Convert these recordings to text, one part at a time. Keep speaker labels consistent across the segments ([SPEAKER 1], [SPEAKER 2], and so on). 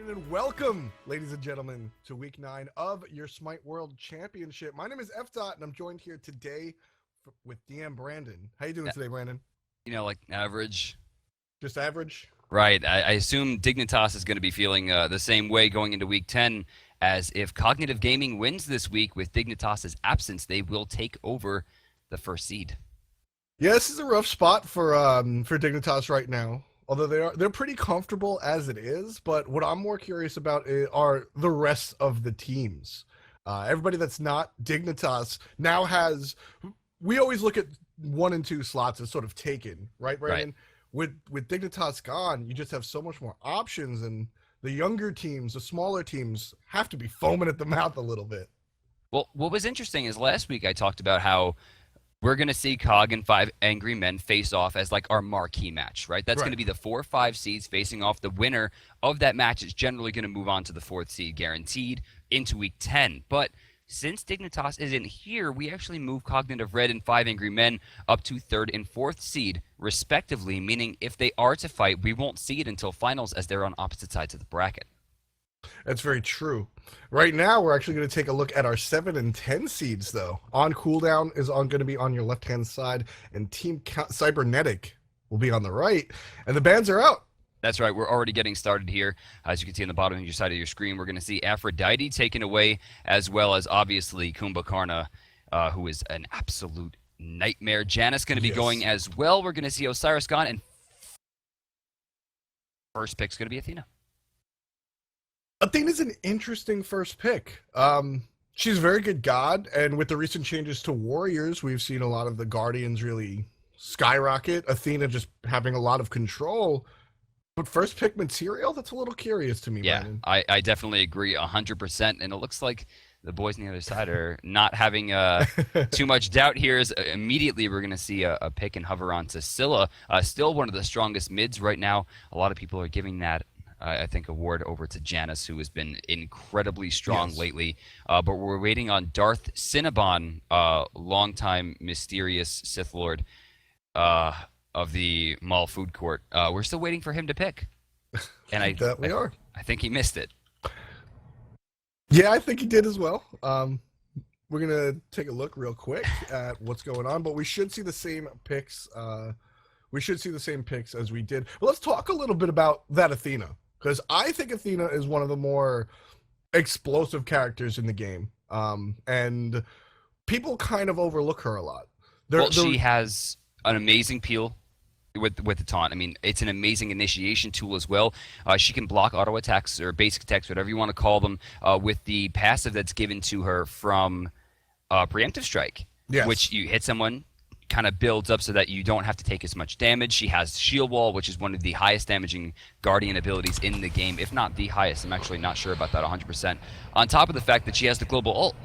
[SPEAKER 1] And welcome, ladies and gentlemen, to week 9 of your Smite World Championship. My name is F-Dot, and I'm joined here today with DM Brandon. How you doing today, Brandon?
[SPEAKER 2] You know, like average.
[SPEAKER 1] Just average?
[SPEAKER 2] Right. I assume Dignitas is going to be feeling the same way going into week 10, as if Cognitive Gaming wins this week with Dignitas' absence, they will take over the first seed.
[SPEAKER 1] Yeah, this is a rough spot for Dignitas right now. Although they're pretty comfortable as it is, but what I'm more curious about are the rest of the teams. Everybody that's not Dignitas now has. We always look at 1 and 2 slots as sort of taken, right, Brandon?
[SPEAKER 2] Right.
[SPEAKER 1] With Dignitas gone, you just have so much more options, and the younger teams, the smaller teams, have to be foaming at the mouth a little bit.
[SPEAKER 2] Well, what was interesting is last week I talked about how we're going to see Cog and 5 Angry Men face off as like our marquee match, right? That's going to be the 4 or 5 seeds facing off. The winner of that match is generally going to move on to the 4th seed guaranteed into week 10. But since Dignitas isn't here, we actually move Cognitive Red and 5 Angry Men up to 3rd and 4th seed, respectively, meaning if they are to fight, we won't see it until finals as they're on opposite sides of the bracket.
[SPEAKER 1] That's very true. Right now, we're actually going to take a look at our 7 and 10 seeds, though. OnCooldown is going to be on your left-hand side, and Team Cybernetic will be on the right, and the bands are out.
[SPEAKER 2] That's right. We're already getting started here. As you can see on the bottom of your side of your screen, we're going to see Aphrodite taken away, as well as, obviously, Kumbhakarna, who is an absolute nightmare. Janice going to be going as well. We're going to see Osiris gone, and first pick's going to be Athena.
[SPEAKER 1] Athena's an interesting first pick. She's a very good god, and with the recent changes to warriors, we've seen a lot of the guardians really skyrocket. Athena just having a lot of control. But first pick material, that's a little curious to me,
[SPEAKER 2] Yeah,
[SPEAKER 1] Brandon.
[SPEAKER 2] I definitely agree 100%, and it looks like the boys on the other side are not having too much doubt here. Is immediately we're going to see a pick and hover on to Scylla. Still one of the strongest mids right now. A lot of people are giving that I think, award over to Janice, who has been incredibly strong lately. But we're waiting on Darth Cinnabon, longtime mysterious Sith Lord of the Mall Food Court. We're still waiting for him to pick. And I think he missed it.
[SPEAKER 1] Yeah, I think he did as well. We're going to take a look real quick at what's going on, but we should see the same picks. We should see the same picks as we did. But let's talk a little bit about that Athena, because I think Athena is one of the more explosive characters in the game, and people kind of overlook her a lot.
[SPEAKER 2] She has an amazing peel with the taunt. I mean, it's an amazing initiation tool as well. She can block auto attacks or basic attacks, whatever you want to call them, with the passive that's given to her from Preemptive Strike, which you hit someone, kind of builds up so that you don't have to take as much damage. She has Shield Wall, which is one of the highest damaging Guardian abilities in the game, if not the highest. I'm actually not sure about that 100%. On top of the fact that she has the global ult.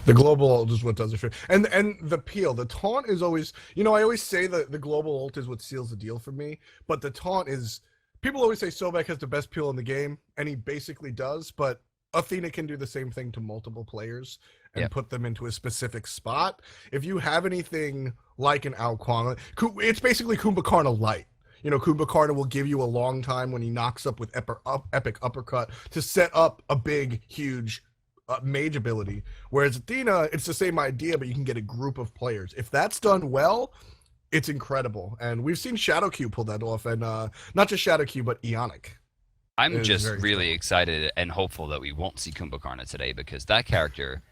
[SPEAKER 1] The global ult is what does it for. And the peel, the taunt is always, I always say that the global ult is what seals the deal for me, but the taunt is, people always say Sobek has the best peel in the game, and he basically does, but Athena can do the same thing to multiple players and put them into a specific spot. If you have anything like an Ao Kuang, it's basically Kumbhakarna light. Kumbhakarna will give you a long time when he knocks up with epic uppercut to set up a big, huge mage ability. Whereas Athena, it's the same idea, but you can get a group of players. If that's done well, it's incredible. And we've seen Shadowq pull that off, and not just Shadowq, but Ionic.
[SPEAKER 2] I'm just really excited and hopeful that we won't see Kumbhakarna today, because that character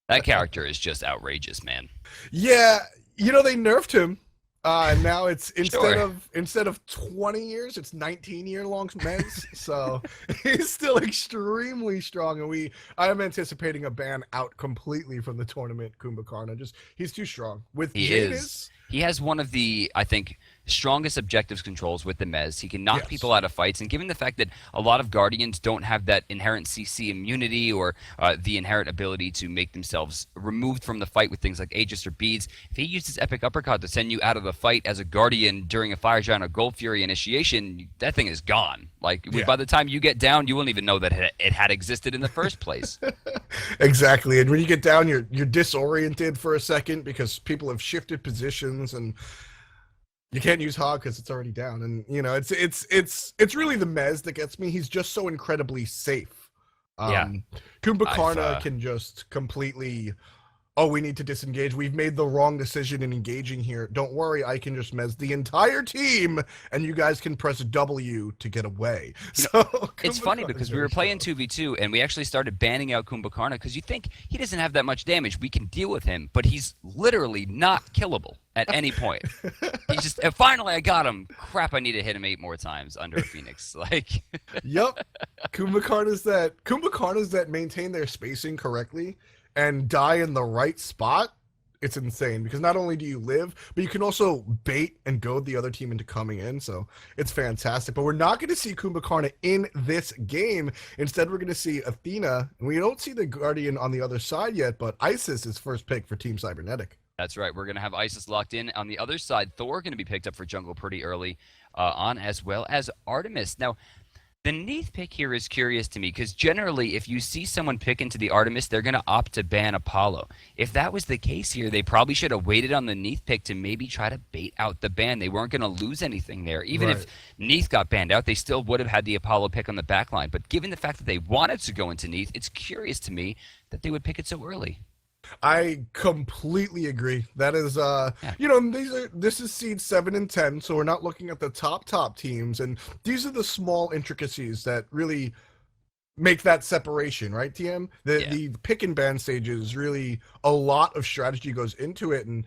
[SPEAKER 2] is just outrageous, man. Yeah,
[SPEAKER 1] they nerfed him. And now it's instead of 20 years, it's 19-year-long meds. So he's still extremely strong, and I am anticipating a ban out completely from the tournament. Kumbhakarna, he's too strong.
[SPEAKER 2] He has one of the, I think, strongest objectives controls with the Mez. He can knock people out of fights, and given the fact that a lot of Guardians don't have that inherent CC immunity or the inherent ability to make themselves removed from the fight with things like Aegis or Beads, if he uses Epic Uppercut to send you out of the fight as a Guardian during a Fire Giant or Gold Fury initiation, that thing is gone. By the time you get down, you won't even know that it had existed in the first place.
[SPEAKER 1] Exactly, and when you get down, you're disoriented for a second because people have shifted positions, and You can't use Hog because it's already down, and you know it's really the Mez that gets me. He's just so incredibly safe.
[SPEAKER 2] Yeah.
[SPEAKER 1] Kumbhakarna can just completely. Oh, we need to disengage. We've made the wrong decision in engaging here. Don't worry, I can just Mez the entire team, and you guys can press W to get away.
[SPEAKER 2] It's funny because we were playing 2v2, and we actually started banning out Kumbhakarna because you think he doesn't have that much damage. We can deal with him, but he's literally not killable at any point. He's just, finally I got him. Crap, I need to hit him 8 more times under a Phoenix. Like,
[SPEAKER 1] yep. Kumbhakarna's that maintain their spacing correctly and die in the right spot. It's insane because not only do you live, but you can also bait and goad the other team into coming in. So it's fantastic. But we're not going to see Kumbhakarna in this game. Instead, we're going to see Athena. And we don't see the Guardian on the other side yet, but Isis is first pick for Team Cybernetic.
[SPEAKER 2] That's right. We're going to have Isis locked in. On the other side, Thor going to be picked up for jungle pretty early on, as well as Artemis. Now, the Neath pick here is curious to me because generally if you see someone pick into the Artemis, they're going to opt to ban Apollo. If that was the case here, they probably should have waited on the Neath pick to maybe try to bait out the ban. They weren't going to lose anything there. Even if Neath got banned out, they still would have had the Apollo pick on the back line. But given the fact that they wanted to go into Neath, it's curious to me that they would pick it so early.
[SPEAKER 1] I completely agree. That is, you know, this is seed 7 and 10, so we're not looking at the top teams, and these are the small intricacies that really make that separation, right, TM? The pick and ban stages, really a lot of strategy goes into it, and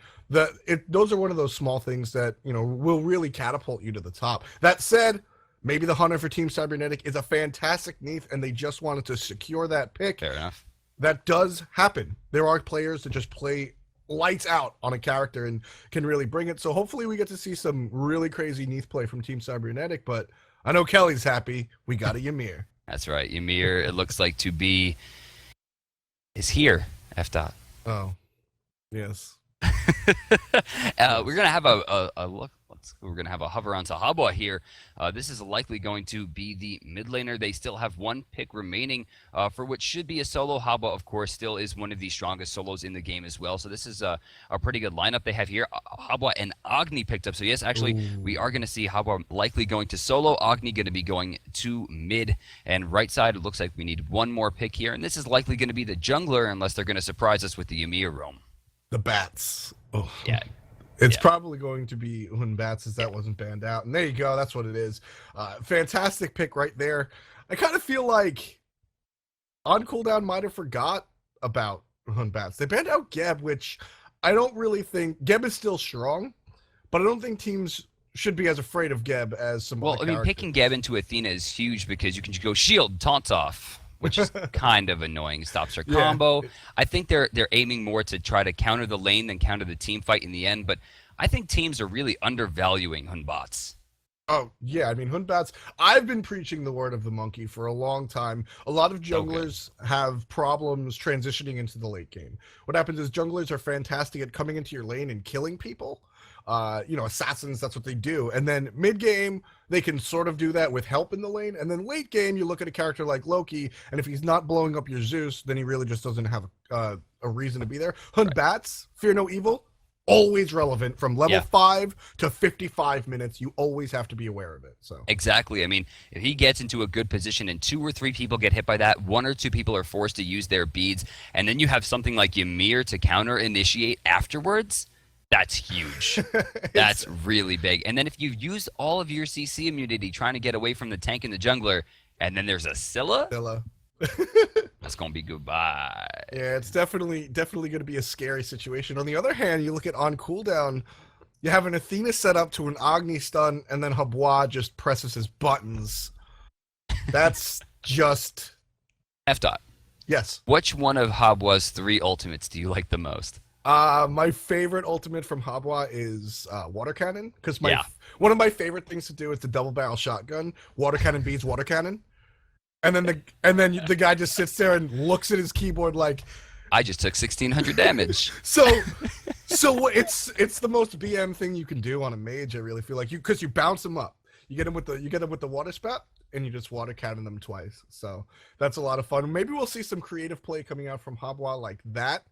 [SPEAKER 1] those are one of those small things that, you know, will really catapult you to the top. That said, maybe the Hunter for Team Cybernetic is a fantastic Neath, and they just wanted to secure that pick.
[SPEAKER 2] Fair enough.
[SPEAKER 1] That does happen. There are players that just play lights out on a character and can really bring it. So hopefully we get to see some really crazy Neath play from Team Cybernetic. But I know Kelly's happy. We got a Ymir.
[SPEAKER 2] That's right. Ymir, it looks like to be, is here. F. Dot.
[SPEAKER 1] Oh, yes.
[SPEAKER 2] We're going to have a look. We're going to have a hover onto Habwa here. This is likely going to be the mid laner. They still have 1 pick remaining for what should be a solo. Habwa, of course, still is one of the strongest solos in the game as well. So this is a pretty good lineup they have here. Habwa and Agni picked up. So yes, actually, we are going to see Habwa likely going to solo. Agni going to be going to mid. And right side, it looks like we need 1 more pick here. And this is likely going to be the jungler unless they're going to surprise us with the Ymir roam.
[SPEAKER 1] The bats. Oh.
[SPEAKER 2] Yeah.
[SPEAKER 1] It's probably going to be when Bats as that wasn't banned out. And there you go. That's what it is. Fantastic pick right there. I kind of feel like OnCooldown might have forgot about Hun Bats. They banned out Geb, which I don't really think... Geb is still strong, but I don't think teams should be as afraid of Geb as some other characters.
[SPEAKER 2] Picking Geb into Athena is huge because you can just go shield, taunt off, which is kind of annoying. Stops her combo. I think they're aiming more to try to counter the lane than counter the team fight in the end, but I think teams are really undervaluing Hun Bots.
[SPEAKER 1] Oh, yeah. I mean, Hun Bats, I've been preaching the word of the monkey for a long time. A lot of junglers have problems transitioning into the late game. What happens is junglers are fantastic at coming into your lane and killing people. You know, assassins, that's what they do. And then mid-game, they can sort of do that with help in the lane. And then late game, you look at a character like Loki, and if he's not blowing up your Zeus, then he really just doesn't have a reason to be there. Hun Bats, Fear No Evil, always relevant from level 5 to 55 minutes. You always have to be aware of it. So
[SPEAKER 2] exactly. I mean, if he gets into a good position and 2 or 3 people get hit by that, 1 or 2 people are forced to use their beads, and then you have something like Ymir to counter initiate afterwards, that's huge. That's really big. And then if you use all of your CC immunity trying to get away from the tank and the jungler, and then there's a Scylla, that's going to be goodbye.
[SPEAKER 1] Yeah, it's definitely going to be a scary situation. On the other hand, you look at OnCooldown, you have an Athena set up to an Agni stun, and then Habwa just presses his buttons. That's just...
[SPEAKER 2] F. Dot.
[SPEAKER 1] Yes.
[SPEAKER 2] Which one of Habwa's 3 ultimates do you like the most?
[SPEAKER 1] My favorite ultimate from Habwa is water cannon, because one of my favorite things to do is the double barrel shotgun. Water cannon beats water cannon, and then the guy just sits there and looks at his keyboard like,
[SPEAKER 2] I just took 1,600 damage.
[SPEAKER 1] So it's the most BM thing you can do on a mage. I really feel like because you bounce them up, you get them with the water spout, and you just water cannon them twice. So that's a lot of fun. Maybe we'll see some creative play coming out from Habwa like that.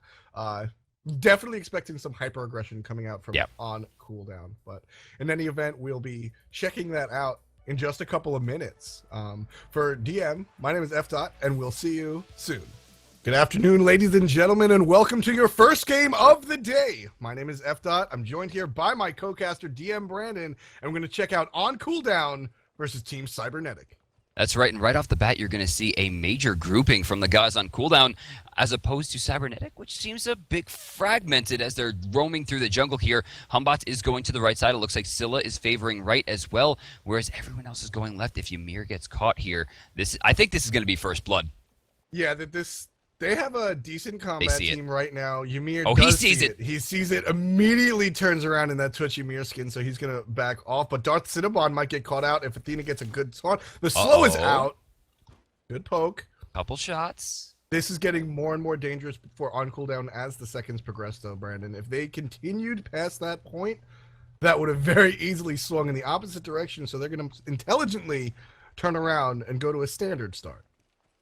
[SPEAKER 1] definitely expecting some hyper aggression coming out from
[SPEAKER 2] Yep.
[SPEAKER 1] on cooldown. But in any event, we'll be checking that out in just a couple of minutes. For DM, my name is F. Dot, and we'll see you soon. Good afternoon, ladies and gentlemen, and welcome to your first game of the day. My name is F. Dot. I'm joined here by my co-caster, DM Brandon, and we're going to check out On Cooldown versus Team Cybernetic.
[SPEAKER 2] That's right, and right off the bat, you're going to see a major grouping from the guys on cooldown, as opposed to Cybernetic, which seems a bit fragmented as they're roaming through the jungle here. Humbot is going to the right side. It looks like Scylla is favoring right as well, whereas everyone else is going left. If Ymir gets caught here, I think this is going to be first blood.
[SPEAKER 1] Yeah, they have a decent combat team right now. Ymir
[SPEAKER 2] he sees it.
[SPEAKER 1] He sees it, immediately turns around in that Twitch Ymir skin, so he's going to back off. But Darth Cinnabon might get caught out if Athena gets a good taunt. The slow is out. Good poke.
[SPEAKER 2] Couple shots.
[SPEAKER 1] This is getting more and more dangerous for on cooldown as the seconds progress, though, Brandon. If they continued past that point, that would have very easily swung in the opposite direction, so they're going to intelligently turn around and go to a standard start.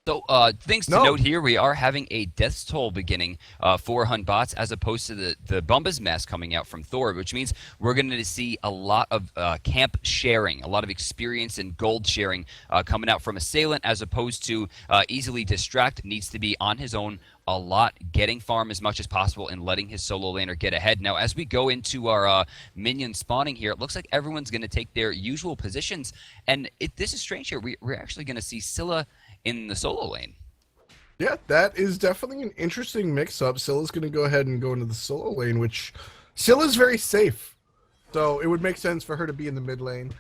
[SPEAKER 2] So, things to note here, we are having a death's toll beginning for Hunbots as opposed to the Bumba's Mask coming out from Thor, which means we're going to see a lot of camp sharing, a lot of experience and gold sharing coming out from Assailant as opposed to easily distract, needs to be on his own a lot, getting farm as much as possible and letting his solo laner get ahead. Now, as we go into our minion spawning here, it looks like everyone's going to take their usual positions, and this is strange here. We're actually going to see Scylla in the solo lane.
[SPEAKER 1] Yeah, that is definitely an interesting mix-up. Scylla's going to go ahead and go into the solo lane, which Scylla's very safe, so it would make sense for her to be in the mid lane.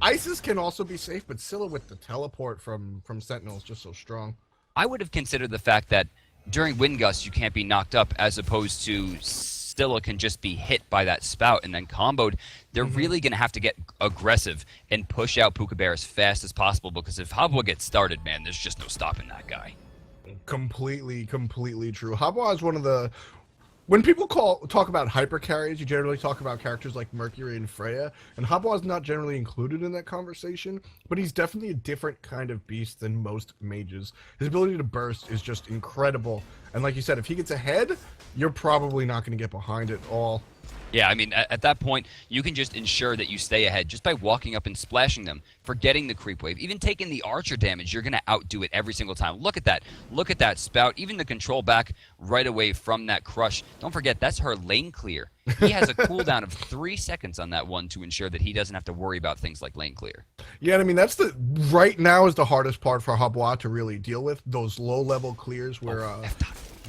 [SPEAKER 1] Isis can also be safe, but Scylla with the teleport from Sentinel is just so strong.
[SPEAKER 2] I would have considered the fact that during wind gusts you can't be knocked up as opposed to Scylla can just be hit by that spout and then comboed. They're really going to have to get aggressive and push out Puka Bear as fast as possible, because if Habwa gets started, man, there's just no stopping that guy.
[SPEAKER 1] Completely true. Habwa is one of the... When people talk about hyper carries, you generally talk about characters like Mercury and Freya, and Habwa is not generally included in that conversation, but he's definitely a different kind of beast than most mages. His ability to burst is just incredible, and like you said, if he gets ahead, you're probably not going to get behind it all.
[SPEAKER 2] Yeah, I mean, at that point, you can just ensure that you stay ahead just by walking up and splashing them, forgetting the creep wave, even taking the archer damage. You're going to outdo it every single time. Look at that. Look at that spout. Even the control back right away from that crush. Don't forget, that's her lane clear. He has a cooldown of 3 seconds on that one to ensure that he doesn't have to worry about things like lane clear.
[SPEAKER 1] Yeah, I mean, that's right now is the hardest part for Habwa to really deal with, those low-level clears where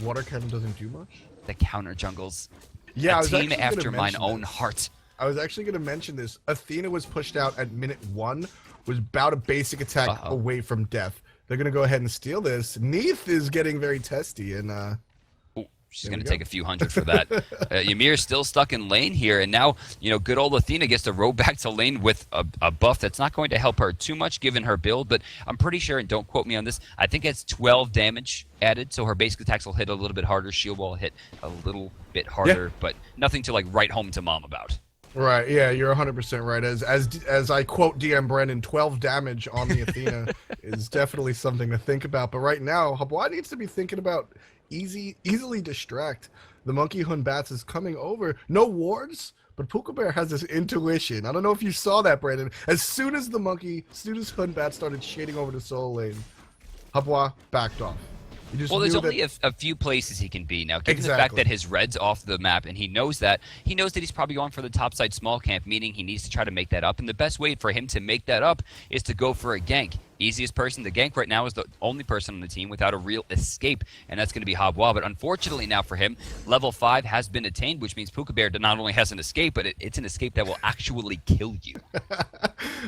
[SPEAKER 1] water cannon doesn't do much.
[SPEAKER 2] The counter jungles.
[SPEAKER 1] Yeah,
[SPEAKER 2] a team after mine own heart.
[SPEAKER 1] I was actually going to mention this. Athena was pushed out at minute 1, was about a basic attack away from death. They're going to go ahead and steal this. Neith is getting very testy, and
[SPEAKER 2] she's going to take a few hundred for that. Ymir's still stuck in lane here, and now, good old Athena gets to row back to lane with a buff that's not going to help her too much given her build, but I'm pretty sure, and don't quote me on this, I think it's 12 damage added, so her basic attacks will hit a little bit harder, shield wall hit a little bit harder, but nothing to write home to mom about.
[SPEAKER 1] Right, yeah, you're 100% right. As I quote DM Brandon, 12 damage on the Athena is definitely something to think about. But right now, Habwa needs to be thinking about easily distract. The Monkey Hunbats is coming over. No wards, but Puka Bear has this intuition. I don't know if you saw that, Brandon. As soon as Hunbat started shading over to solo lane, Habwa backed off.
[SPEAKER 2] Well, there's only a few places he can be now. Given the fact that his red's off the map, and he knows that he's probably going for the topside small camp, meaning he needs to try to make that up. And the best way for him to make that up is to go for a gank. Easiest person to gank right now is the only person on the team without a real escape, and that's going to be Habwa. But unfortunately now for him, level 5 has been attained, which means Puka Bear not only has an escape, but it's an escape that will actually kill you.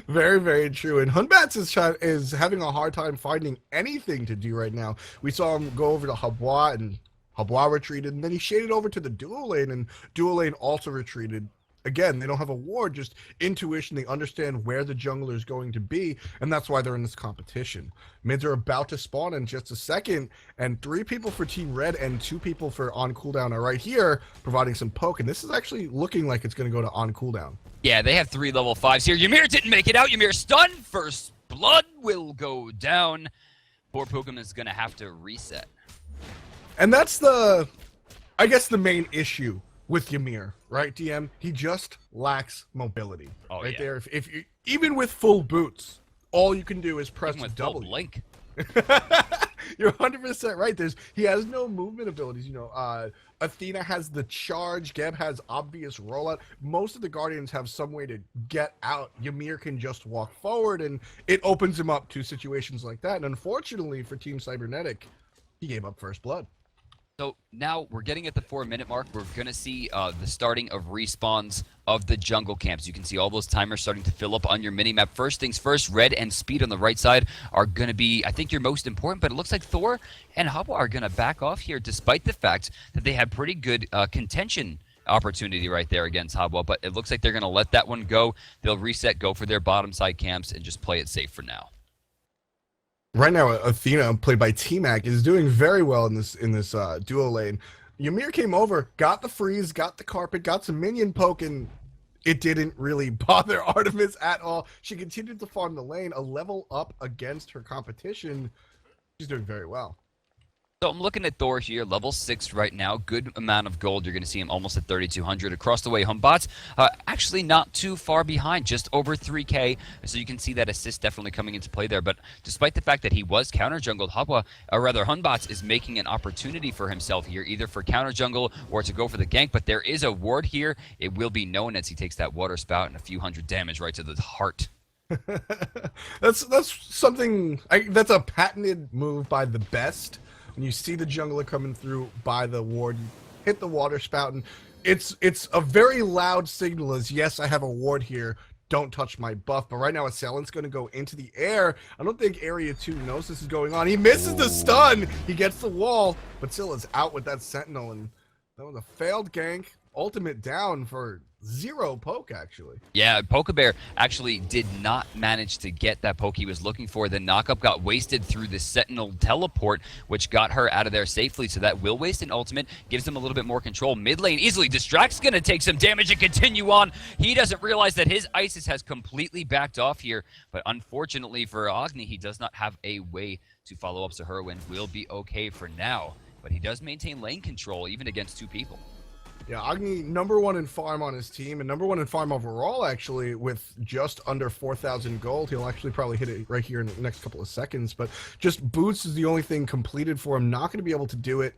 [SPEAKER 1] Very, very true. And Hunbats is having a hard time finding anything to do right now. We saw him go over to Habwa, and Habwa retreated, and then he shaded over to the dual lane, and dual lane also retreated. Again, they don't have a ward, just intuition. They understand where the jungler is going to be, and that's why they're in this competition. Mids are about to spawn in just a second, and 3 people for Team Red and 2 people for On Cooldown are right here providing some poke, and this is actually looking like it's going to go to On Cooldown.
[SPEAKER 2] Yeah, they have 3 level 5s here. Ymir didn't make it out. Ymir stunned. First blood will go down. Poor Pukum is going to have to reset.
[SPEAKER 1] And that's the I guess the main issue with Ymir, right, DM? He just lacks mobility.
[SPEAKER 2] Oh,
[SPEAKER 1] right
[SPEAKER 2] yeah.
[SPEAKER 1] there. If you, even with full boots, all you can do is press
[SPEAKER 2] Even with full
[SPEAKER 1] W.
[SPEAKER 2] blink.
[SPEAKER 1] You're 100% right. He has no movement abilities. Athena has the charge. Geb has obvious rollout. Most of the Guardians have some way to get out. Ymir can just walk forward, and it opens him up to situations like that. And unfortunately for Team Cybernetic, he gave up first blood.
[SPEAKER 2] So now we're getting at the 4-minute mark. We're going to see the starting of respawns of the jungle camps. You can see all those timers starting to fill up on your minimap. First things first, Red and Speed on the right side are going to be, I think, your most important, but it looks like Thor and Hubba are going to back off here despite the fact that they had pretty good contention opportunity right there against Hubba, but it looks like they're going to let that one go. They'll reset, go for their bottom side camps, and just play it safe for now.
[SPEAKER 1] Right now, Athena, played by T-Mac, is doing very well in this duo lane. Ymir came over, got the freeze, got the carpet, got some minion poke, and it didn't really bother Artemis at all. She continued to farm the lane, a level up against her competition. She's doing very well.
[SPEAKER 2] So I'm looking at Thor here, level 6 right now. Good amount of gold. You're going to see him almost at 3,200 across the way. Humbots, actually not too far behind, just over 3K. So you can see that assist definitely coming into play there. But despite the fact that he was counter jungled, Humbots is making an opportunity for himself here, either for counter jungle or to go for the gank. But there is a ward here. It will be known as he takes that water spout and a few hundred damage right to the heart.
[SPEAKER 1] That's something. That's a patented move by the best. When you see the jungler coming through by the ward, you hit the water spout, and it's a very loud signal as, yes, I have a ward here, don't touch my buff. But right now, Assailant going to go into the air. I don't think Area 2 knows this is going on. He misses the stun. He gets the wall, but Scylla's out with that Sentinel, and that was a failed gank. Ultimate down for 0 poke, actually.
[SPEAKER 2] Yeah, Pokebear actually did not manage to get that poke he was looking for. The knockup got wasted through the Sentinel teleport, which got her out of there safely. So that will waste an ultimate, gives him a little bit more control. Mid lane easily. Distract's going to take some damage and continue on. He doesn't realize that his Isis has completely backed off here. But unfortunately for Agni, he does not have a way to follow up. So Herwin will be okay for now. But he does maintain lane control even against 2 people.
[SPEAKER 1] Yeah, Agni, #1 in farm on his team, and #1 in farm overall, actually, with just under 4,000 gold. He'll actually probably hit it right here in the next couple of seconds, but just boots is the only thing completed for him. Not going to be able to do it.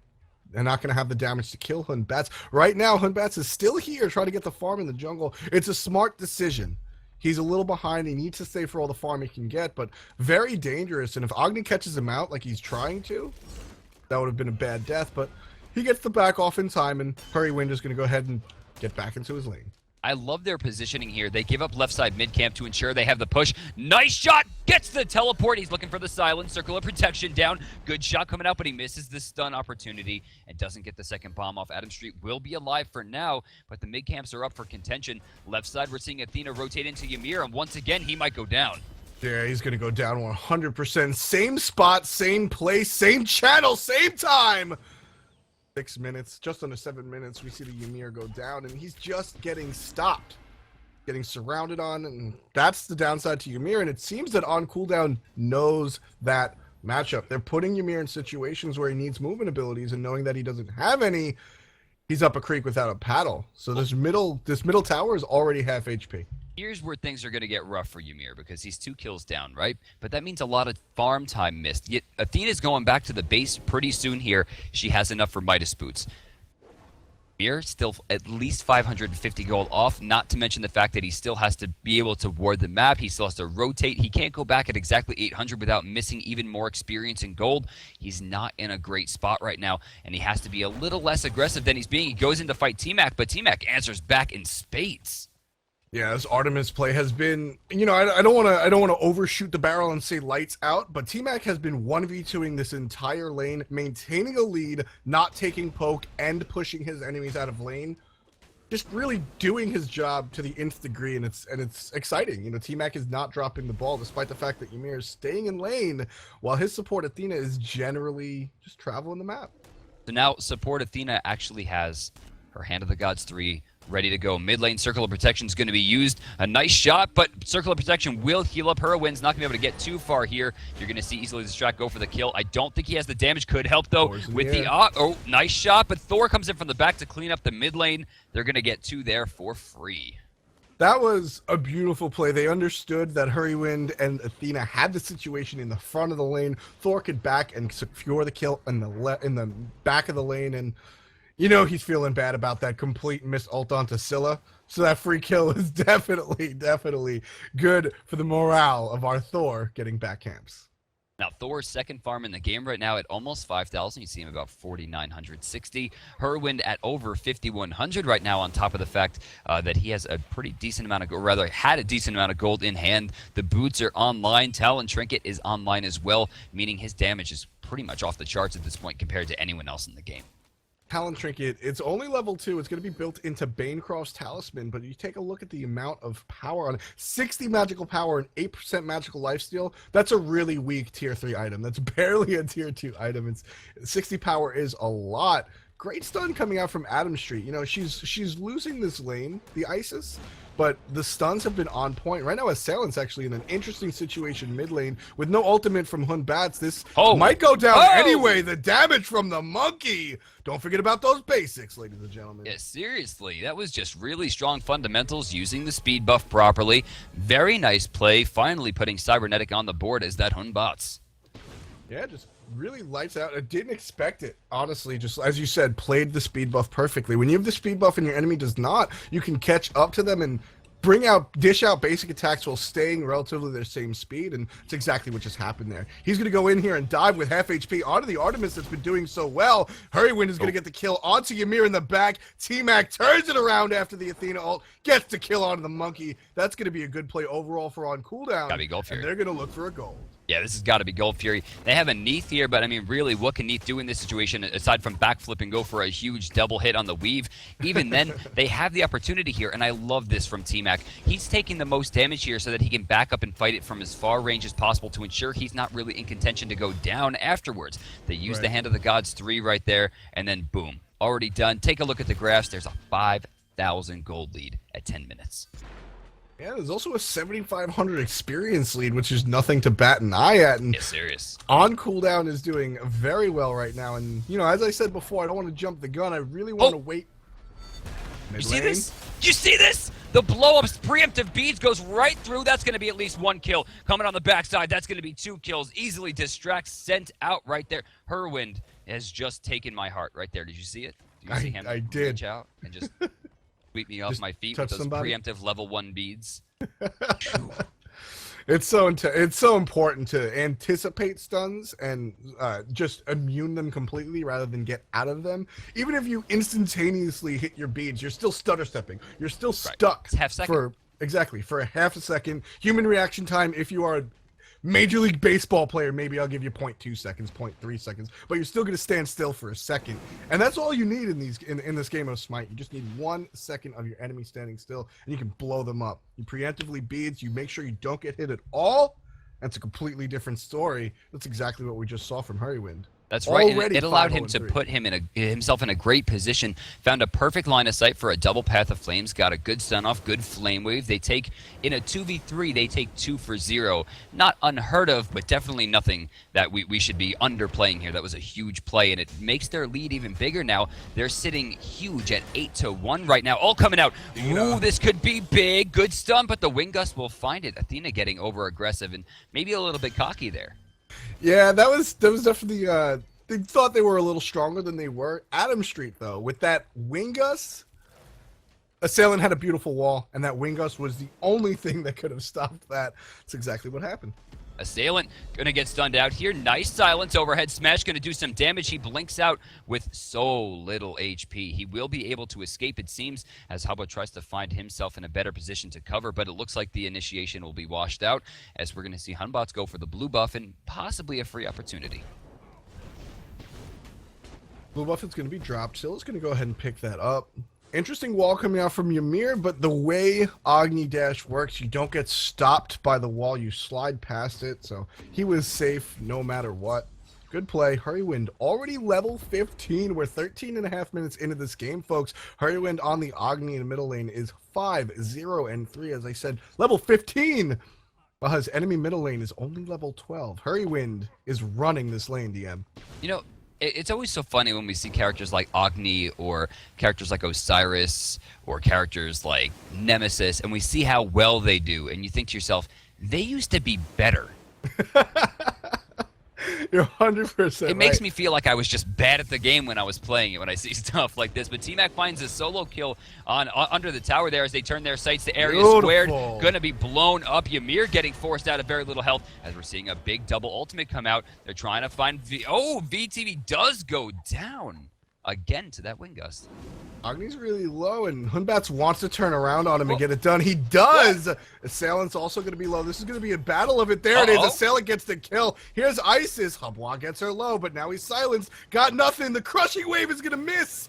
[SPEAKER 1] They're not going to have the damage to kill Hunbats. Right now, Hunbats is still here trying to get the farm in the jungle. It's a smart decision. He's a little behind. He needs to stay for all the farm he can get, but very dangerous. And if Agni catches him out like he's trying to, that would have been a bad death, but he gets the back off in time, and Hurrywinder's is going to go ahead and get back into his lane.
[SPEAKER 2] I love their positioning here. They give up left side mid camp to ensure they have the push. Nice shot! Gets the teleport. He's looking for the silence. Circle of protection down. Good shot coming out, but he misses the stun opportunity and doesn't get the second bomb off. Adam Street will be alive for now, but the mid camps are up for contention. Left side, we're seeing Athena rotate into Ymir, and once again, he might go down.
[SPEAKER 1] Yeah, he's going to go down 100%. Same spot, same place, same channel, same time. 6 minutes, just under 7 minutes, we see the Ymir go down, and he's just getting stopped, getting surrounded on, and that's the downside to Ymir. And it seems that OnCooldown knows that matchup. They're putting Ymir in situations where he needs movement abilities, and knowing that he doesn't have any, he's up a creek without a paddle. So this middle tower is already half HP.
[SPEAKER 2] Here's where things are going to get rough for Ymir because he's 2 kills down, right? But that means a lot of farm time missed. Yet Athena's going back to the base pretty soon here. She has enough for Midas boots. Ymir still at least 550 gold off, not to mention the fact that he still has to be able to ward the map. He still has to rotate. He can't go back at exactly 800 without missing even more experience in gold. He's not in a great spot right now, and he has to be a little less aggressive than he's being. He goes in to fight T-Mac, but T-Mac answers back in spades.
[SPEAKER 1] Yeah, this Artemis play has been, I don't want to overshoot the barrel and say lights out, but T-Mac has been 1v2ing this entire lane, maintaining a lead, not taking poke, and pushing his enemies out of lane. Just really doing his job to the nth degree, and it's exciting. T-Mac is not dropping the ball, despite the fact that Ymir is staying in lane, while his support Athena is generally just traveling the map.
[SPEAKER 2] So now support Athena actually has her Hand of the Gods 3, ready to go. Mid lane Circle of Protection is going to be used. A nice shot, but Circle of Protection will heal up. Hurwind's not going to be able to get too far here. You're going to see easily the Strat go for the kill. I don't think he has the damage. Could help, though, with the... Oh, nice shot, but Thor comes in from the back to clean up the mid lane. They're going to get 2 there for free.
[SPEAKER 1] That was a beautiful play. They understood that Hurrywind and Athena had the situation in the front of the lane. Thor could back and secure the kill in the back of the lane, and you know he's feeling bad about that complete miss ult onto Scylla. So that free kill is definitely good for the morale of our Thor getting back camps.
[SPEAKER 2] Now, Thor's second farm in the game right now at almost 5,000. You see him about 4,960. Hurwind at over 5,100 right now, on top of the fact that he has a pretty decent amount of, or rather had a decent amount of gold in hand. The boots are online. Talon Trinket is online as well, meaning his damage is pretty much off the charts at this point compared to anyone else in the game.
[SPEAKER 1] Talon Trinket, it's only level 2. It's going to be built into Banecroft's Talisman, but you take a look at the amount of power on it. 60 magical power and 8% magical lifesteal. That's a really weak tier 3 item. That's barely a tier 2 item. It's 60 power is a lot. Great stun coming out from Adam Street. You know, she's losing this lane, the Isis, but the stuns have been on point. Right now, Assailant's actually in an interesting situation mid lane with no ultimate from Hun Bats. This might go down anyway. The damage from the monkey. Don't forget about those basics, ladies and gentlemen.
[SPEAKER 2] Yeah, seriously. That was just really strong fundamentals, using the speed buff properly. Very nice play, finally putting Cybernetic on the board as that Hun Bats.
[SPEAKER 1] Yeah, just really lights out. I didn't expect it, honestly. Just as you said, played the speed buff perfectly. When you have the speed buff and your enemy does not, you can catch up to them and dish out basic attacks while staying relatively their same speed, and it's exactly what just happened there. He's going to go in here and dive with half HP onto the Artemis that's been doing so well. Hurrywind is going to get the kill onto Ymir in the back. T-Mac turns it around after the Athena ult, gets the kill onto the monkey. That's going to be a good play overall for OnCooldown.
[SPEAKER 2] Gotta be Gold Fury.
[SPEAKER 1] And they're going to look for a gold.
[SPEAKER 2] Yeah, this has got to be Gold Fury. They have a Neath here, but I mean, really, what can Neath do in this situation aside from backflip and go for a huge double hit on the weave? Even then, they have the opportunity here, and I love this from T-Mac. He's taking the most damage here so that he can back up and fight it from as far range as possible to ensure he's not really in contention to go down afterwards. They use the Hand of the Gods 3 right there, and then boom, already done. Take a look at the graphs. There's a 5,000 gold lead at 10 minutes.
[SPEAKER 1] Yeah, there's also a 7,500 experience lead, which is nothing to bat an eye at. And
[SPEAKER 2] yeah, serious.
[SPEAKER 1] OnCooldown is doing very well right now. And, you know, as I said before, I don't want to jump the gun. I really want to wait.
[SPEAKER 2] You see this? You see this? The blow-ups, preemptive beads goes right through. That's going to be at least 1 kill. Coming on the backside, that's going to be 2 kills. Easily distracts, sent out right there. Hurwind has just taken my heart right there. Did you see it? Did you see him reach out and just sweep me off my feet with those preemptive level 1 beads?
[SPEAKER 1] It's so important to anticipate stuns and just immune them completely rather than get out of them. Even if you instantaneously hit your beads, you're still stutter stepping. You're still stuck
[SPEAKER 2] It's half second.
[SPEAKER 1] for a half a second. Human reaction time, if you are a Major League Baseball player, maybe I'll give you 0.2 seconds, 0.3 seconds, but you're still going to stand still for a second. And that's all you need in this game of Smite. You just need 1 second of your enemy standing still, and you can blow them up. You preemptively beads, you make sure you don't get hit at all. That's a completely different story. That's exactly what we just saw from Hurrywind.
[SPEAKER 2] That's right. And it allowed him to put himself in a great position. Found a perfect line of sight for a double path of flames. Got a good stun off, good flame wave. They take, in a 2v3, they take 2 for 0. Not unheard of, but definitely nothing that we should be underplaying here. That was a huge play, and it makes their lead even bigger now. They're sitting huge at 8-1 right now. All coming out. Ooh, this could be big. Good stun, but the Wind Gust will find it. Athena getting over-aggressive and maybe a little bit cocky there.
[SPEAKER 1] Yeah, that was definitely, they thought they were a little stronger than they were. Adam Street, though, with that Wingus, Assailant had a beautiful wall, and that Wingus was the only thing that could have stopped that. That's exactly what happened.
[SPEAKER 2] Assailant gonna get stunned out here. Nice silence overhead smash, gonna do some damage. He blinks out with so little HP. He will be able to escape, it seems, as Hubba tries to find himself in a better position to cover, but it looks like the initiation will be washed out as we're gonna see Hunbots go for the blue buff and possibly a free opportunity.
[SPEAKER 1] Blue buff is going to be dropped. Scylla's going to go ahead and pick that up. Interesting wall coming out from Ymir, but the way Agni Dash works, you don't get stopped by the wall. You slide past it, so he was safe no matter what. Good play. Hurrywind already level 15. We're 13.5 minutes into this game, folks. Hurrywind on the Agni in the middle lane is 5-0-3. As I said, level 15. While his enemy middle lane is only level 12. Hurrywind is running this lane, DM.
[SPEAKER 2] You know, it's always so funny when we see characters like Agni or characters like Osiris or characters like Nemesis, and we see how well they do, and you think to yourself, they used to be better.
[SPEAKER 1] You're 100%
[SPEAKER 2] It makes me feel like I was just bad at the game when I was playing it when I see stuff like this. But T-Mac finds a solo kill on under the tower there as they turn their sights to area squared. Going to be blown up. Ymir getting forced out of very little health as we're seeing a big double ultimate come out. They're trying to find VTV does go down again to that wind gust.
[SPEAKER 1] Agni's really low, and Hunbats wants to turn around on him and get it done. He does! Assailant's also going to be low. This is going to be a battle of it. There it is. Assailant gets the kill. Here's Isis. Hubwa gets her low, but now he's silenced. Got nothing. The crushing wave is going to miss.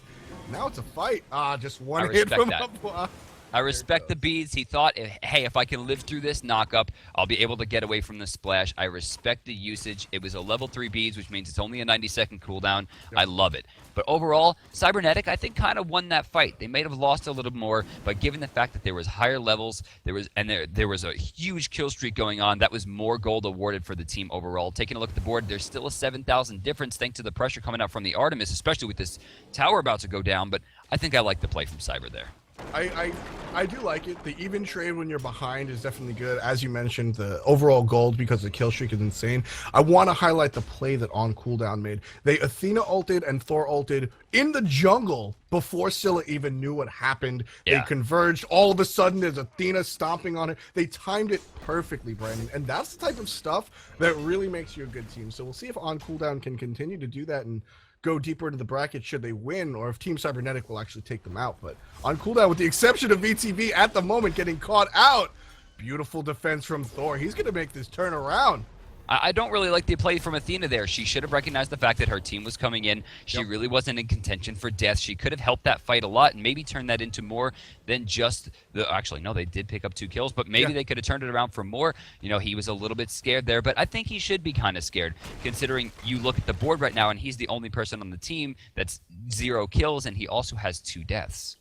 [SPEAKER 1] Now it's a fight. Just one hit from Hubwa.
[SPEAKER 2] I respect the beads. He thought, hey, if I can live through this knockup, I'll be able to get away from the splash. I respect the usage. It was a level 3 beads, which means it's only a 90-second cooldown. Yep. I love it. But overall, Cybernetic, I think, kind of won that fight. They may have lost a little more, but given the fact that there was higher levels, there was a huge kill streak going on, that was more gold awarded for the team overall. Taking a look at the board, there's still a 7,000 difference thanks to the pressure coming out from the Artemis, especially with this tower about to go down. But I think I like the play from Cyber there.
[SPEAKER 1] I do like it. The even trade when you're behind is definitely good. As you mentioned, the overall gold because the kill streak is insane. I want to highlight the play that OnCooldown made. They Athena ulted and Thor ulted in the jungle before Scylla even knew what happened. Yeah. They converged. All of a sudden, there's Athena stomping on it. They timed it perfectly, Brandon. And that's the type of stuff that really makes you a good team. So we'll see if OnCooldown can continue to do that and go deeper into the bracket should they win, or if Team Cybernetic will actually take them out. But OnCooldown, with the exception of VTV at the moment, getting caught out. Beautiful defense from Thor. He's going to make this turn around.
[SPEAKER 2] I don't really like the play from Athena there. She should have recognized the fact that her team was coming in. She really wasn't in contention for death. She could have helped that fight a lot and maybe turned that into more than just the... Actually, no, they did pick up 2 kills, but maybe they could have turned it around for more. You know, he was a little bit scared there, but I think he should be kind of scared, considering you look at the board right now, and he's the only person on the team that's 0 kills, and he also has 2 deaths.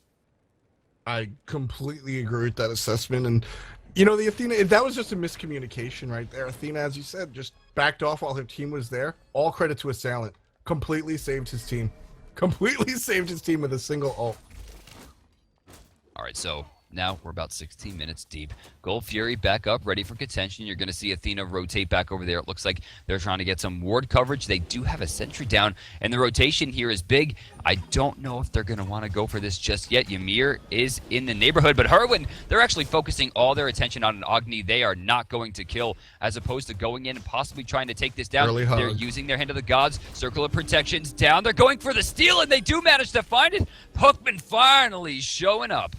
[SPEAKER 1] I completely agree with that assessment, and you know, the Athena, that was just a miscommunication right there. Athena, as you said, just backed off while her team was there. All credit to Assailant. Completely saved his team. Completely saved his team with a single ult.
[SPEAKER 2] All right, so now we're about 16 minutes deep. Gold Fury back up, ready for contention. You're going to see Athena rotate back over there. It looks like they're trying to get some ward coverage. They do have a sentry down, and the rotation here is big. I don't know if they're going to want to go for this just yet. Ymir is in the neighborhood, but Hurwin, they're actually focusing all their attention on an Agni. They are not going to kill, as opposed to going in and possibly trying to take this down. They're using their Hand of the Gods. Circle of Protection's down. They're going for the steal, and they do manage to find it. Hookman finally showing up.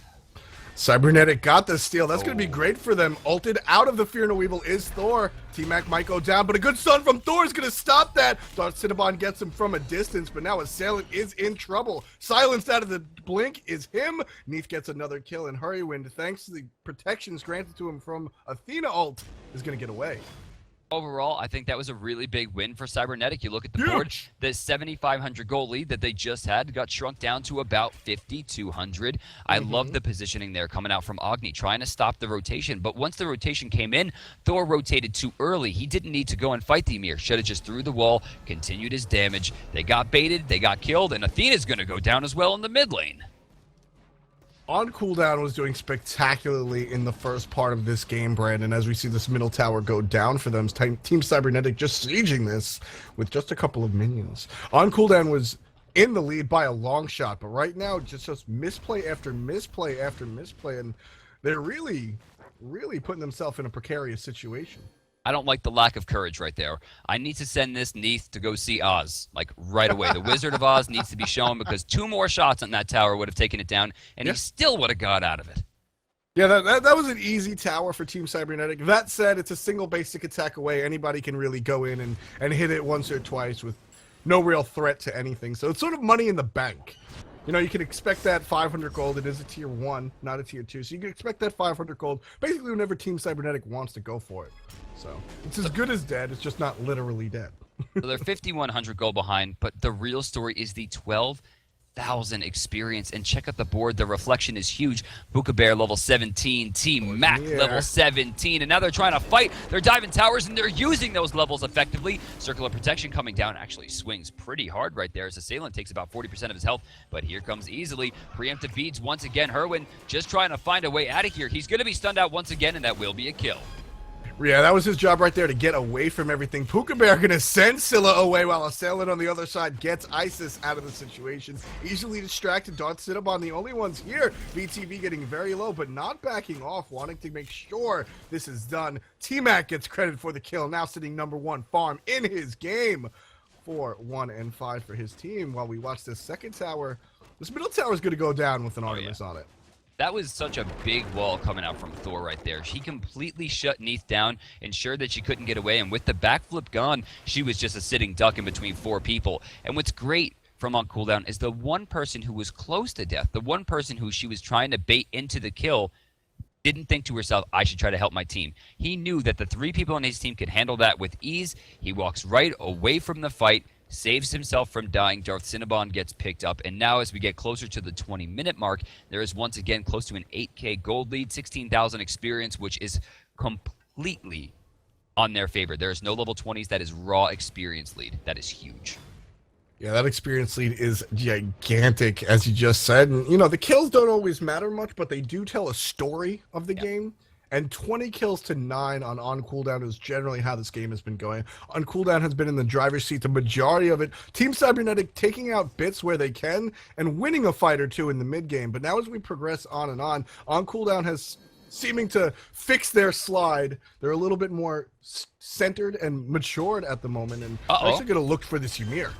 [SPEAKER 1] Cybernetic got the steal. That's going to be great for them. Ulted out of the Fear No Evil is Thor. T-Mac might go down, but a good stun from Thor is going to stop that. Thought Cinnabon gets him from a distance, but now Assailant is in trouble. Silenced out of the blink is him. Neith gets another kill, and Hurrywind, thanks to the protections granted to him from Athena ult, is going to get away.
[SPEAKER 2] Overall, I think that was a really big win for Cybernetic. You look at the board, the 7,500 goal lead that they just had got shrunk down to about 5,200. I love the positioning there coming out from Agni, trying to stop the rotation. But once the rotation came in, Thor rotated too early. He didn't need to go and fight the Ymir. Should have just threw the wall, continued his damage. They got baited, they got killed, and Athena's going to go down as well in the mid lane.
[SPEAKER 1] OnCooldown was doing spectacularly in the first part of this game, Brandon, as we see this middle tower go down for them. Team Cybernetic just sieging this with just a couple of minions. OnCooldown was in the lead by a long shot, but right now just misplay after misplay after misplay, and they're really putting themselves in a precarious situation.
[SPEAKER 2] I don't like the lack of courage right there. I need to send this Neith to go see Oz, like right away. The Wizard of Oz needs to be shown, because 2 more shots on that tower would have taken it down, and he still would have got out of it.
[SPEAKER 1] Yeah, that was an easy tower for Team Cybernetic. That said, it's a single basic attack away. Anybody can really go in and hit it once or twice with no real threat to anything. So it's sort of money in the bank. You know, you can expect that 500 gold. It is a tier 1, not a tier 2. So you can expect that 500 gold basically whenever Team Cybernetic wants to go for it. So it's as good as dead. It's just not literally dead.
[SPEAKER 2] So they're 5,100 gold behind, but the real story is the 12,000 experience. And check out the board. The reflection is huge. Buka Bear level 17, Team Mac level 17. And now they're trying to fight. They're diving towers, and they're using those levels effectively. Circle of Protection coming down actually swings pretty hard right there as Assailant takes about 40% of his health. But here comes Easily. Preemptive beads once again. Herwin just trying to find a way out of here. He's going to be stunned out once again, and that will be a kill.
[SPEAKER 1] Yeah, that was his job right there, to get away from everything. Puka Bear gonna send Scylla away while Assailant on the other side gets Isis out of the situation. Easily distracted, Dawn Cinnabon the only ones here. VTV getting very low, but not backing off, wanting to make sure this is done. T-Mac gets credit for the kill, now sitting #1 farm in his game. 4-1 and 5 for his team. While we watch this second tower, this middle tower is gonna go down with an Artemis on it.
[SPEAKER 2] That was such a big wall coming out from Thor right there. She completely shut Neath down, ensured that she couldn't get away, and with the backflip gone, she was just a sitting duck in between 4 people. And what's great from OnCooldown is the one person who was close to death, the one person who she was trying to bait into the kill, didn't think to herself, I should try to help my team. He knew that the 3 people on his team could handle that with ease. He walks right away from the fight, saves himself from dying. Darth Cinnabon gets picked up, and now as we get closer to the 20-minute mark, there is once again close to an 8K gold lead, 16,000 experience, which is completely on their favor. There is no level 20s. That is raw experience lead. That is huge.
[SPEAKER 1] Yeah, that experience lead is gigantic, as you just said. And, you know, the kills don't always matter much, but they do tell a story of the game. And 20 kills to 9 on OnCooldown is generally how this game has been going. OnCooldown has been in the driver's seat the majority of it. Team Cybernetic taking out bits where they can and winning a fight or two in the mid game. But now as we progress on and on, OnCooldown has seeming to fix their slide. They're a little bit more centered and matured at the moment. And they're actually going to look for this Ymir.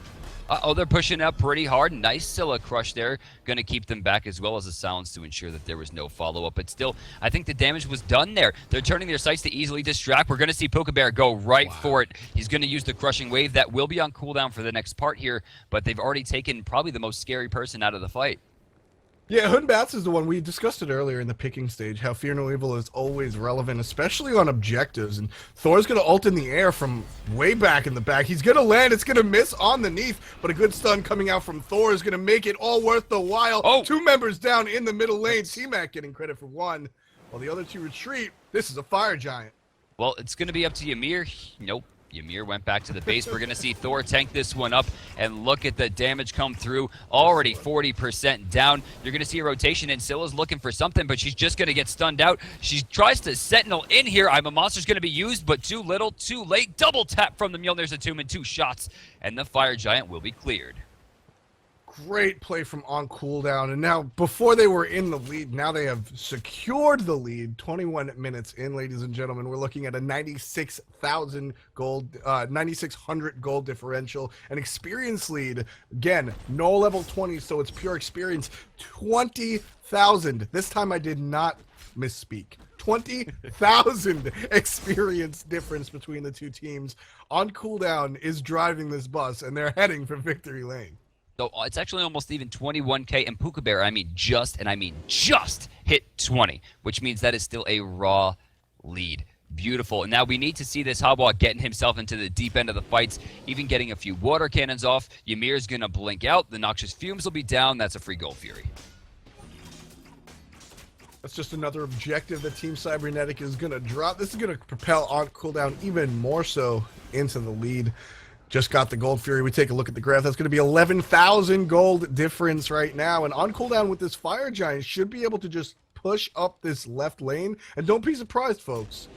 [SPEAKER 2] Uh-oh, they're pushing up pretty hard. Nice Scylla crush there. Going to keep them back as well as a silence to ensure that there was no follow-up. But still, I think the damage was done there. They're turning their sights to easily distract. We're going to see Puka Bear go right for it. He's going to use the crushing wave. That will be on cooldown for the next part here, but they've already taken probably the most scary person out of the fight.
[SPEAKER 1] Yeah, Hood Bats is the one. We discussed it earlier in the picking stage, how Fear No Evil is always relevant, especially on objectives. And Thor's going to ult in the air from way back in the back. He's going to land. It's going to miss on the Neath, but a good stun coming out from Thor is going to make it all worth the while. 2 members down in the middle lane. T-Mac getting credit for 1, while the other 2 retreat. This is a fire giant.
[SPEAKER 2] Well, it's going to be up to Ymir. Nope. Ymir went back to the base. We're going to see Thor tank this one up, and look at the damage come through. Already 40% down. You're going to see a rotation, and Scylla's looking for something, but she's just going to get stunned out. She tries to Sentinel in here. I'm a Monster's going to be used, but too little, too late. Double tap from the Mjolnir's Tomb and 2 shots, and the Fire Giant will be cleared.
[SPEAKER 1] Great play from OnCooldown, and now before they were in the lead, now they have secured the lead. 21 minutes in, ladies and gentlemen. We're looking at a 96,000 gold, 9,600 gold differential, an experience lead. Again, no level 20, so it's pure experience. 20,000. This time I did not misspeak. 20,000 experience difference between the 2 teams. OnCooldown is driving this bus, and they're heading for victory lane.
[SPEAKER 2] So it's actually almost even 21K, and Puka Bear, I mean just hit 20, which means that is still a raw lead. Beautiful. And now we need to see this Hobwa getting himself into the deep end of the fights, even getting a few water cannons off. Ymir's going to blink out. The Noxious Fumes will be down. That's a free Gold Fury.
[SPEAKER 1] That's just another objective that Team Cybernetic is going to drop. This is going to propel OnCooldown even more so into the lead. Just got the Gold Fury. We take a look at the graph. That's going to be 11,000 gold difference right now. And OnCooldown with this Fire Giant should be able to just push up this left lane. And don't be surprised, folks,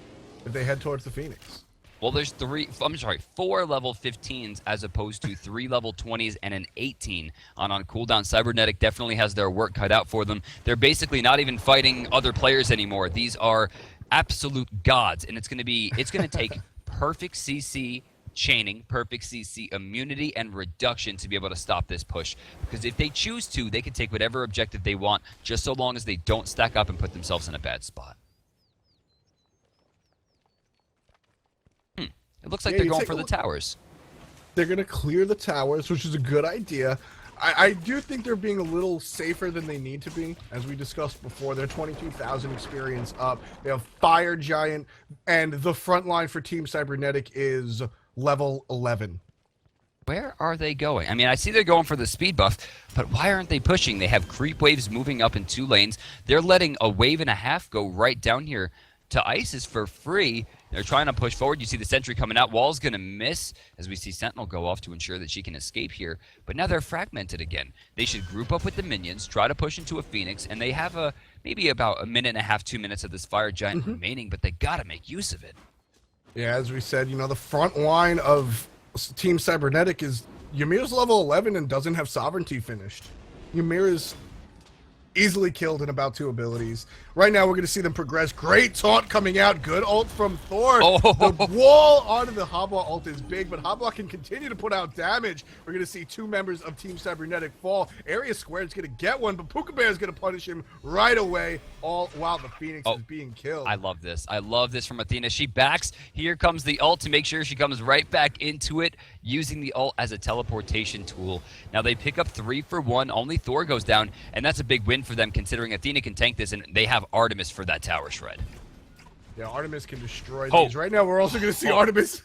[SPEAKER 1] if they head towards the Phoenix.
[SPEAKER 2] Well, there's 4 level 15s as opposed to 3 level 20s and an 18 on OnCooldown. Cybernetic definitely has their work cut out for them. They're basically not even fighting other players anymore. These are absolute gods, and it's going to take perfect CC chaining, perfect CC immunity, and reduction to be able to stop this push. Because if they choose to, they can take whatever objective they want, just so long as they don't stack up and put themselves in a bad spot. It looks like they're going for the towers.
[SPEAKER 1] They're going to clear the towers, which is a good idea. I do think they're being a little safer than they need to be. As we discussed before, they're 22,000 experience up. They have Fire Giant, and the front line for Team Cybernetic is level 11.
[SPEAKER 2] are they going? I mean, I see they're going for the speed buff, but why aren't they pushing? They have creep waves moving up in 2 lanes. They're letting a wave and a half go right down here to ISIS for free. They're trying to push forward. You see the sentry coming out. Wall's going to miss as we see Sentinel go off to ensure that she can escape here. But now they're fragmented again. They should group up with the minions, try to push into a Phoenix, and they have maybe about a minute and a half, 2 minutes of this Fire Giant remaining, but they got to make use of it.
[SPEAKER 1] Yeah, as we said, the front line of Team Cybernetic is Ymir's level 11 and doesn't have Sovereignty finished. Ymir is easily killed in about 2 abilities. Right now, we're going to see them progress. Great taunt coming out. Good ult from Thor.
[SPEAKER 2] Oh.
[SPEAKER 1] The wall onto the Habwa ult is big, but Habwa can continue to put out damage. We're going to see 2 members of Team Cybernetic fall. Area Squared is going to get one, but Puka Bear is going to punish him right away, all while the Phoenix is being killed.
[SPEAKER 2] I love this. I love this from Athena. She backs. Here comes the ult to make sure she comes right back into it, using the ult as a teleportation tool. Now they pick up 3 for 1. Only Thor goes down, and that's a big win for them considering Athena can tank this, and they have Artemis for that tower shred.
[SPEAKER 1] Yeah, Artemis can destroy these. Right now, we're also going to see Artemis.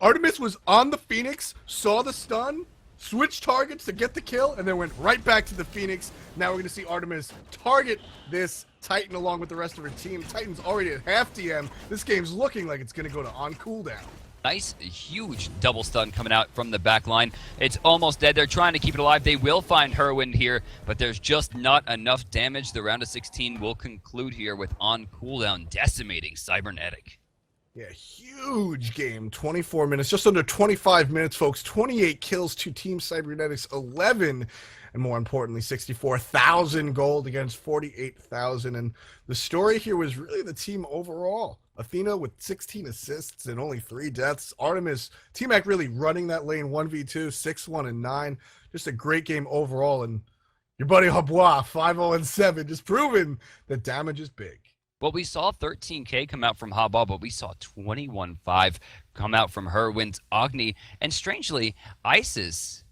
[SPEAKER 1] Artemis was on the Phoenix, saw the stun, switched targets to get the kill, and then went right back to the Phoenix. Now we're going to see Artemis target this Titan along with the rest of her team. Titan's already at half DM. This game's looking like it's going to go to on cooldown.
[SPEAKER 2] Nice, huge double stun coming out from the back line. It's almost dead. They're trying to keep it alive. They will find Herwind here, but there's just not enough damage. The round of 16 will conclude here with on cooldown decimating Cybernetic.
[SPEAKER 1] Yeah, huge game. 24 minutes, just under 25 minutes, folks. 28 kills to Team Cybernetic's 11. And more importantly, 64,000 gold against 48,000. And the story here was really the team overall. Athena with 16 assists and only 3 deaths. Artemis, T-Mac really running that lane 1v2, 6-1 and 9. Just a great game overall. And your buddy Habwa, 5-0 and 7, just proving that damage is big.
[SPEAKER 2] Well, we saw 13K come out from Habwa, but we saw 21.5 come out from Herwind's Agni. And strangely, Isis,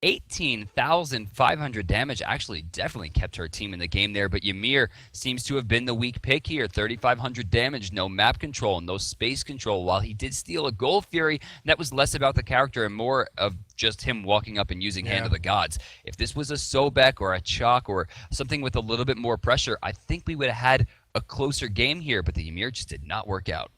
[SPEAKER 2] 18,500 damage, actually definitely kept her team in the game there, but Ymir seems to have been the weak pick here. 3,500 damage, no map control, no space control. While he did steal a Gold Fury, that was less about the character and more of just him walking up and using Hand of the Gods. If this was a Sobek or a Chalk or something with a little bit more pressure, I think we would have had a closer game here, but the Ymir just did not work out.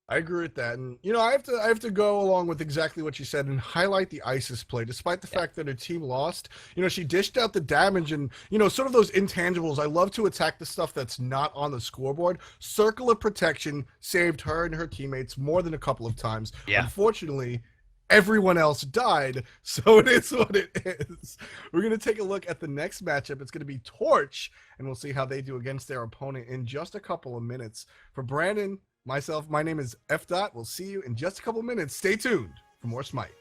[SPEAKER 1] I agree with that. And, I have to go along with exactly what you said and highlight the Isis play. Despite the fact that her team lost, she dished out the damage and, sort of those intangibles. I love to attack the stuff that's not on the scoreboard. Circle of Protection saved her and her teammates more than a couple of times.
[SPEAKER 2] Yeah.
[SPEAKER 1] Unfortunately, everyone else died, so it is what it is. We're going to take a look at the next matchup. It's going to be Torch, and we'll see how they do against their opponent in just a couple of minutes. For Brandon, myself, my name is F. We'll see you in just a couple of minutes. Stay tuned for more Smite.